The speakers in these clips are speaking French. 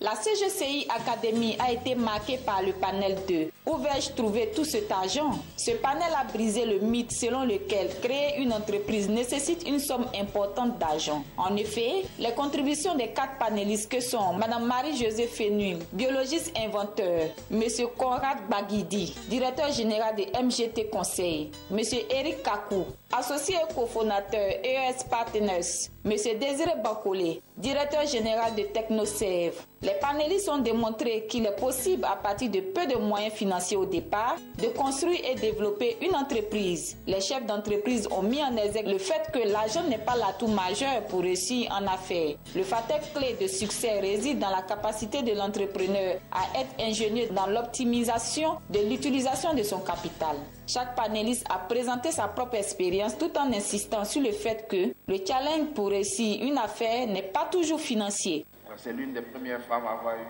La CGCI Academy a été marquée par le panel 2. Où vais-je trouver tout cet argent? Ce panel a brisé le mythe selon lequel créer une entreprise nécessite une somme importante d'argent. En effet, les contributions des 4 panélistes que sont Mme Marie-Josée Fénul, biologiste inventeur, M. Conrad Baguidi, directeur général de MGT Conseil, M. Eric Kakou, associé et cofondateur ES Partners, M. Désiré Bakolé, directeur général de TechnoServe. Les panélistes ont démontré qu'il est possible, à partir de peu de moyens financiers au départ, de construire et développer une entreprise. Les chefs d'entreprise ont mis en exergue le fait que l'argent n'est pas l'atout majeur pour réussir en affaires. Le facteur clé de succès réside dans la capacité de l'entrepreneur à être ingénieux dans l'optimisation de l'utilisation de son capital. Chaque panéliste a présenté sa propre expérience tout en insistant sur le fait que le challenge pour réussir une affaire n'est pas toujours financier. C'est l'une des premières femmes à avoir eu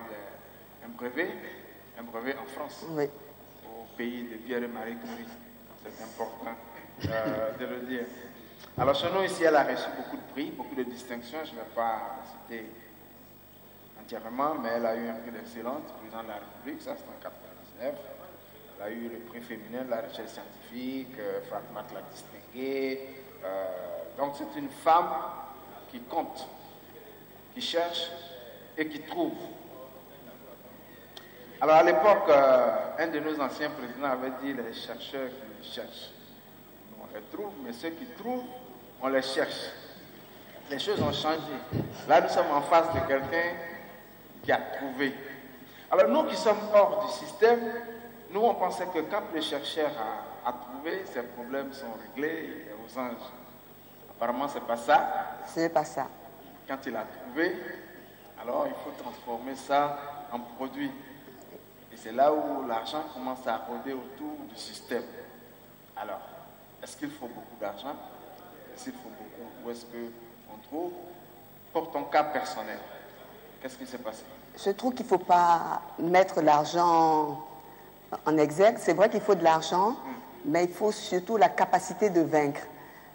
un brevet en France, oui, au pays de Pierre et Marie Curie. C'est important de le dire. Alors, son nom ici, elle a reçu beaucoup de prix, beaucoup de distinctions. Je ne vais pas citer entièrement, mais elle a eu un prix d'excellence du président de la République, ça c'est en 1999. Elle a eu le prix féminin de la recherche scientifique, Fatma l'a distingué. Donc, c'est une femme qui compte, qui cherche et qui trouve. Alors à l'époque, un de nos anciens présidents avait dit les chercheurs qui cherchent, on les trouve, mais ceux qui trouvent, on les cherche. Les choses ont changé. Là, nous sommes en face de quelqu'un qui a trouvé. Alors nous qui sommes hors du système, nous on pensait que quand le chercheur a trouvé, ses problèmes sont réglés, il est aux anges. Apparemment, c'est pas ça. c'est pas ça. Quand il a trouvé, alors il faut transformer ça en produit. Et c'est là où l'argent commence à rôder autour du système. Alors, est-ce qu'il faut beaucoup d'argent? Est-ce qu'il faut beaucoup? Où est-ce qu'on trouve? Pour ton cas personnel, qu'est-ce qui s'est passé? Je trouve qu'il ne faut pas mettre l'argent en exergue. C'est vrai qu'il faut de l'argent, mais il faut surtout la capacité de vaincre.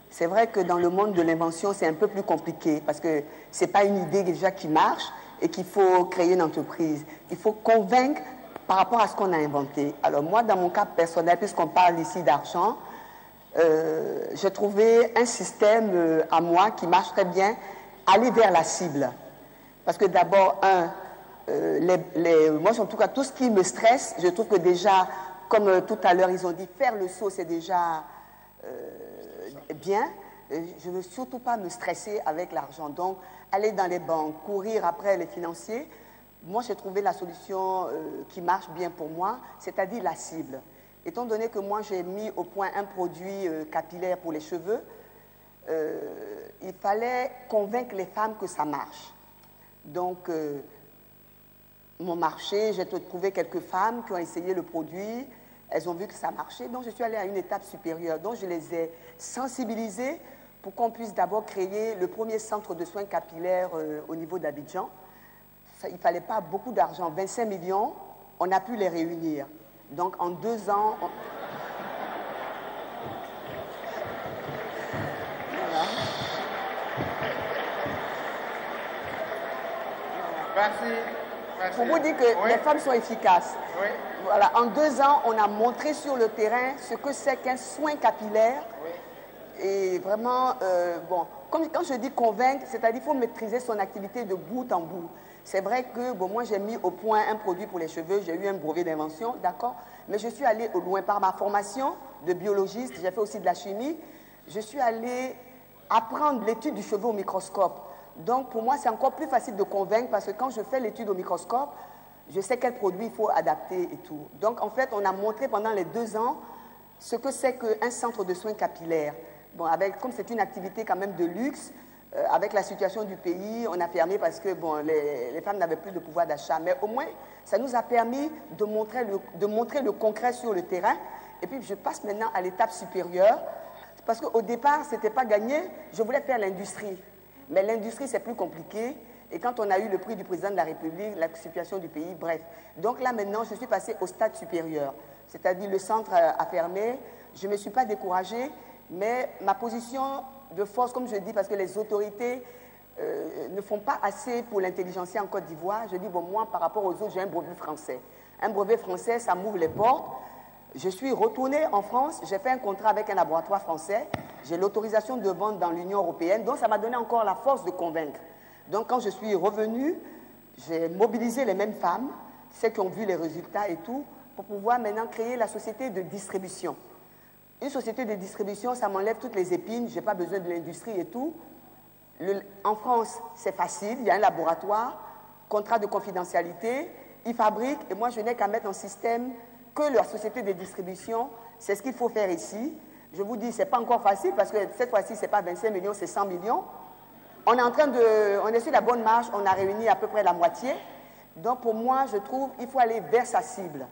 C'est vrai que dans le monde de l'invention, c'est un peu plus compliqué parce que ce n'est pas une idée déjà qui marche et qu'il faut créer une entreprise. Il faut convaincre par rapport à ce qu'on a inventé. Alors moi, dans mon cas personnel, puisqu'on parle ici d'argent, j'ai trouvé un système à moi qui marche très bien, aller vers la cible. Parce que d'abord, moi, en tout cas, tout ce qui me stresse, je trouve que déjà, comme tout à l'heure, ils ont dit, faire le saut, c'est déjà bien. Je ne veux surtout pas me stresser avec l'argent. Donc, aller dans les banques, courir après les financiers, moi, j'ai trouvé la solution qui marche bien pour moi, c'est-à-dire la cible. Étant donné que moi, j'ai mis au point un produit capillaire pour les cheveux, il fallait convaincre les femmes que ça marche. Donc, mon marché, j'ai trouvé quelques femmes qui ont essayé le produit, elles ont vu que ça marchait, donc je suis allée à une étape supérieure. Donc, je les ai sensibilisées pour qu'on puisse d'abord créer le premier centre de soins capillaires au niveau d'Abidjan. Il ne fallait pas beaucoup d'argent, 25 millions, on a pu les réunir. Donc, en 2 ans... Voilà. Merci. Pour vous dire que les femmes sont efficaces. Oui. Voilà, en 2 ans, on a montré sur le terrain ce que c'est qu'un soin capillaire. Oui. Et vraiment, bon, comme quand je dis convaincre, c'est-à-dire qu'il faut maîtriser son activité de bout en bout. C'est vrai que, bon, moi, j'ai mis au point un produit pour les cheveux, j'ai eu un brevet d'invention, d'accord, mais je suis allée au loin par ma formation de biologiste, j'ai fait aussi de la chimie, je suis allée apprendre l'étude du cheveu au microscope. Donc, pour moi, c'est encore plus facile de convaincre parce que quand je fais l'étude au microscope, je sais quel produit il faut adapter et tout. Donc, en fait, on a montré pendant les 2 ans ce que c'est qu'un centre de soins capillaires. Bon, comme c'est une activité quand même de luxe, avec la situation du pays, on a fermé parce que bon, les femmes n'avaient plus de pouvoir d'achat. Mais au moins, ça nous a permis de montrer le concret sur le terrain. Et puis, je passe maintenant à l'étape supérieure. Parce qu'au départ, ce n'était pas gagné. Je voulais faire l'industrie. Mais l'industrie, c'est plus compliqué. Et quand on a eu le prix du président de la République, la situation du pays, bref. Donc là, maintenant, je suis passée au stade supérieur. C'est-à-dire, le centre a fermé. Je ne me suis pas découragée. Mais ma position de force, comme je dis, parce que les autorités ne font pas assez pour l'intelligentsia en Côte d'Ivoire. Je dis, bon, moi, par rapport aux autres, j'ai un brevet français. Un brevet français, ça m'ouvre les portes. Je suis retournée en France, j'ai fait un contrat avec un laboratoire français, j'ai l'autorisation de vente dans l'Union européenne, donc ça m'a donné encore la force de convaincre. Donc quand je suis revenue, j'ai mobilisé les mêmes femmes, celles qui ont vu les résultats et tout, pour pouvoir maintenant créer la société de distribution. Une société de distribution, ça m'enlève toutes les épines, je n'ai pas besoin de l'industrie et tout. En France, c'est facile, il y a un laboratoire, contrat de confidentialité, ils fabriquent, et moi je n'ai qu'à mettre en système que la société de distribution, c'est ce qu'il faut faire ici. Je vous dis, ce n'est pas encore facile, parce que cette fois-ci, ce n'est pas 25 millions, c'est 100 millions. On est sur la bonne marche, on a réuni à peu près la moitié. Donc pour moi, je trouve qu'il faut aller vers sa cible.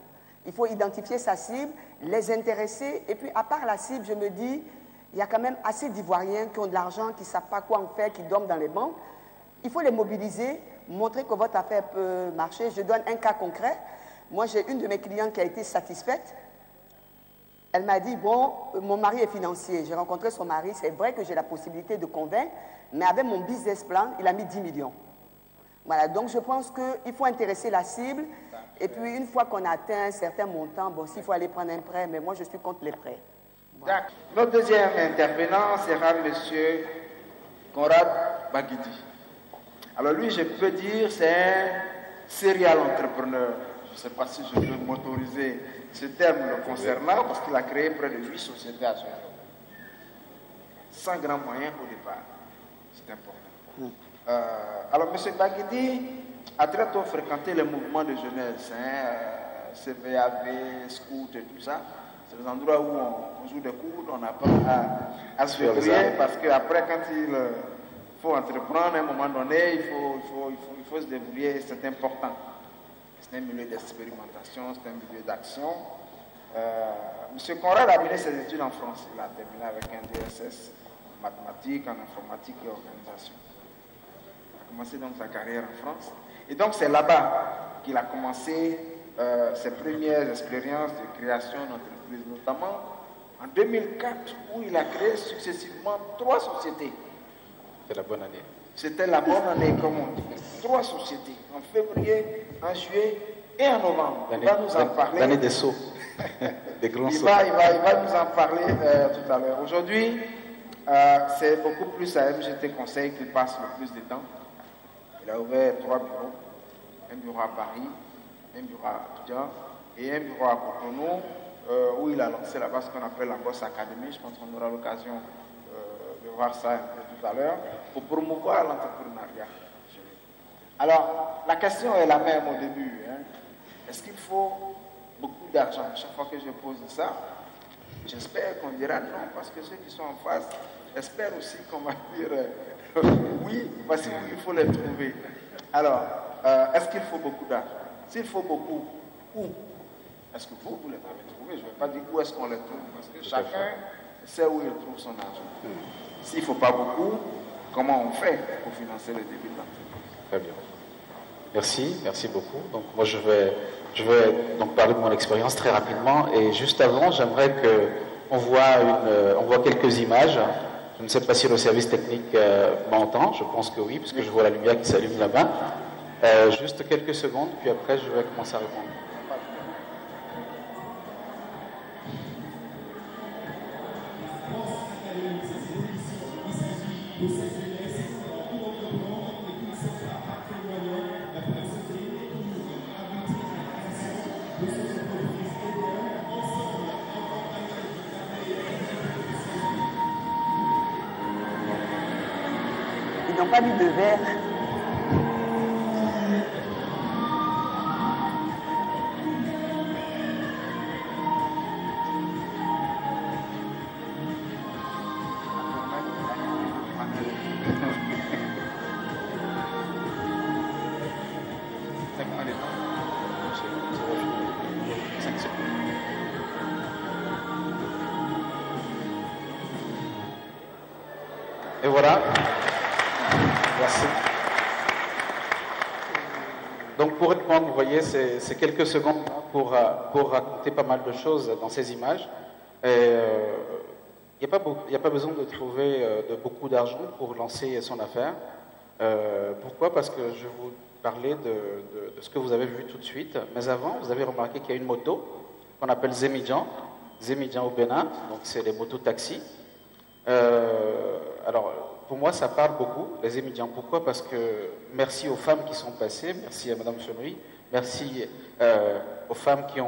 Il faut identifier sa cible, les intéresser, et puis à part la cible, je me dis, il y a quand même assez d'Ivoiriens qui ont de l'argent, qui ne savent pas quoi en faire, qui dorment dans les banques. Il faut les mobiliser, montrer que votre affaire peut marcher. Je donne un cas concret. Moi, j'ai une de mes clientes qui a été satisfaite. Elle m'a dit, bon, mon mari est financier. J'ai rencontré son mari. C'est vrai que j'ai la possibilité de convaincre, mais avec mon business plan, il a mis 10 millions. Voilà, donc je pense qu'il faut intéresser la cible. Et puis, une fois qu'on a atteint un certain montant, bon, s'il faut aller prendre un prêt, mais moi, je suis contre les prêts. Voilà. Notre deuxième intervenant sera M. Conrad Baguidi. Alors lui, je peux dire, c'est un serial entrepreneur. Je ne sais pas si je peux m'autoriser ce terme le concernant, parce qu'il a créé près de 8 sociétés à son nom. Sans grands moyens au départ. C'est important. Alors, M. Baguidi a très tôt fréquenté les mouvements de jeunesse, CVAV, Scout et tout ça. C'est les endroits où on joue des coudes, on apprend à se débrouiller, parce qu'après, quand il faut entreprendre, à un moment donné, il faut se débrouiller, c'est important. C'est un milieu d'expérimentation, c'est un milieu d'action. M. Conrad a mené ses études en France. Il a terminé avec un DSS en mathématiques, en informatique et organisation. Il a commencé donc sa carrière en France. Et donc c'est là-bas qu'il a commencé ses premières expériences de création d'entreprises, notamment en 2004, où il a créé successivement 3 sociétés. C'est la bonne année. C'était la bonne année, comme on dit. 3 sociétés, en février, en juillet et en novembre. Il va nous en parler. L'année des sauts, des grands sauts. Il va nous en parler tout à l'heure. Aujourd'hui, c'est beaucoup plus à MGT Conseil qu'il passe le plus de temps. Il a ouvert 3 bureaux. Un bureau à Paris, un bureau à Abidjan et un bureau à Cotonou, où il a lancé là-bas ce qu'on appelle la Boss Academy. Je pense qu'on aura l'occasion de voir ça un peu tout à l'heure, pour promouvoir l'entrepreneuriat. Alors, la question est la même au début. Hein. Est-ce qu'il faut beaucoup d'argent? Chaque fois que je pose ça, j'espère qu'on dira non, parce que ceux qui sont en face espèrent aussi qu'on va dire oui, parce qu'il faut les trouver. Alors, est-ce qu'il faut beaucoup d'argent? S'il faut beaucoup, où? Est-ce que vous les avez trouvés? Je ne vais pas dire où est-ce qu'on les trouve, parce que chacun sait où il trouve son argent. S'il ne faut pas beaucoup, comment on fait pour financer le début de l'entreprise? Très bien. Merci beaucoup. Donc moi je vais donc parler de mon expérience très rapidement, et juste avant, j'aimerais qu'on voit quelques images. Je ne sais pas si le service technique m'entend, je pense que oui, puisque je vois la lumière qui s'allume là-bas. Juste quelques secondes, puis après je vais commencer à répondre. Ils n'ont pas mis de verre. Et voilà. Merci. Donc pour répondre, vous voyez, c'est quelques secondes pour raconter pas mal de choses dans ces images. Il n'y a pas besoin de trouver de beaucoup d'argent pour lancer son affaire. Pourquoi? Parce que je vais vous parler de ce que vous avez vu tout de suite. Mais avant, vous avez remarqué qu'il y a une moto qu'on appelle Zemidjan. Zemidjan au Bénin, donc c'est les motos taxis. Alors, pour moi, ça parle beaucoup, les Zemidjans. Pourquoi? Parce que merci aux femmes qui sont passées, merci à Madame Chenry, merci aux femmes qui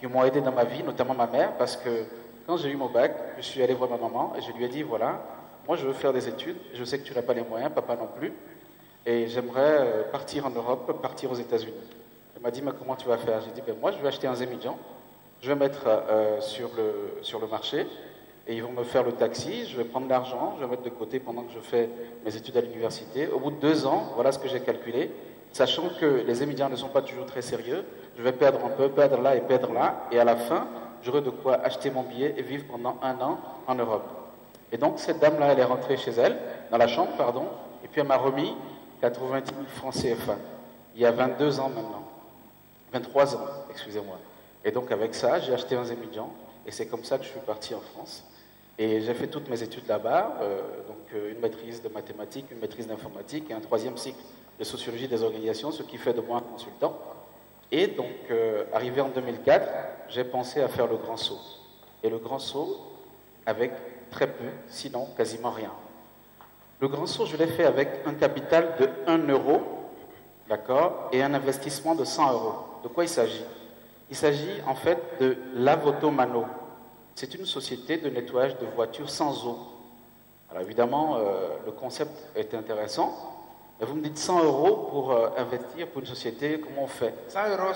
m'ont aidé dans ma vie, notamment ma mère, parce que quand j'ai eu mon bac, je suis allé voir ma maman et je lui ai dit, voilà, moi je veux faire des études, je sais que tu n'as pas les moyens, papa non plus, et j'aimerais partir en Europe, partir aux États-Unis. Elle m'a dit, mais comment tu vas faire? J'ai dit, ben moi je vais acheter un Zemidjan, je vais mettre sur le marché, et ils vont me faire le taxi, je vais prendre l'argent, je vais mettre de côté pendant que je fais mes études à l'université. Au bout de 2 ans, voilà ce que j'ai calculé, sachant que les étudiants ne sont pas toujours très sérieux, je vais perdre un peu, perdre là et perdre là, et à la fin, j'aurai de quoi acheter mon billet et vivre pendant 1 an en Europe. Et donc cette dame-là, elle est rentrée chez elle, dans la chambre, pardon, et puis elle m'a remis 90 000 francs CFA, il y a 22 ans maintenant, 23 ans, excusez-moi. Et donc avec ça, j'ai acheté un Zemidjan, et c'est comme ça que je suis parti en France. Et j'ai fait toutes mes études là-bas, donc une maîtrise de mathématiques, une maîtrise d'informatique et un 3e cycle de sociologie des organisations, ce qui fait de moi un consultant. Et donc, arrivé en 2004, j'ai pensé à faire le grand saut. Et le grand saut avec très peu, sinon quasiment rien. Le grand saut, je l'ai fait avec un capital de 1 euro, d'accord, et un investissement de 100 euros. De quoi il s'agit? Il s'agit en fait de Lavoto Mano. C'est une société de nettoyage de voitures sans eau. Alors évidemment, le concept est intéressant, mais vous me dites 100 euros pour investir pour une société, comment on fait? 100 euros,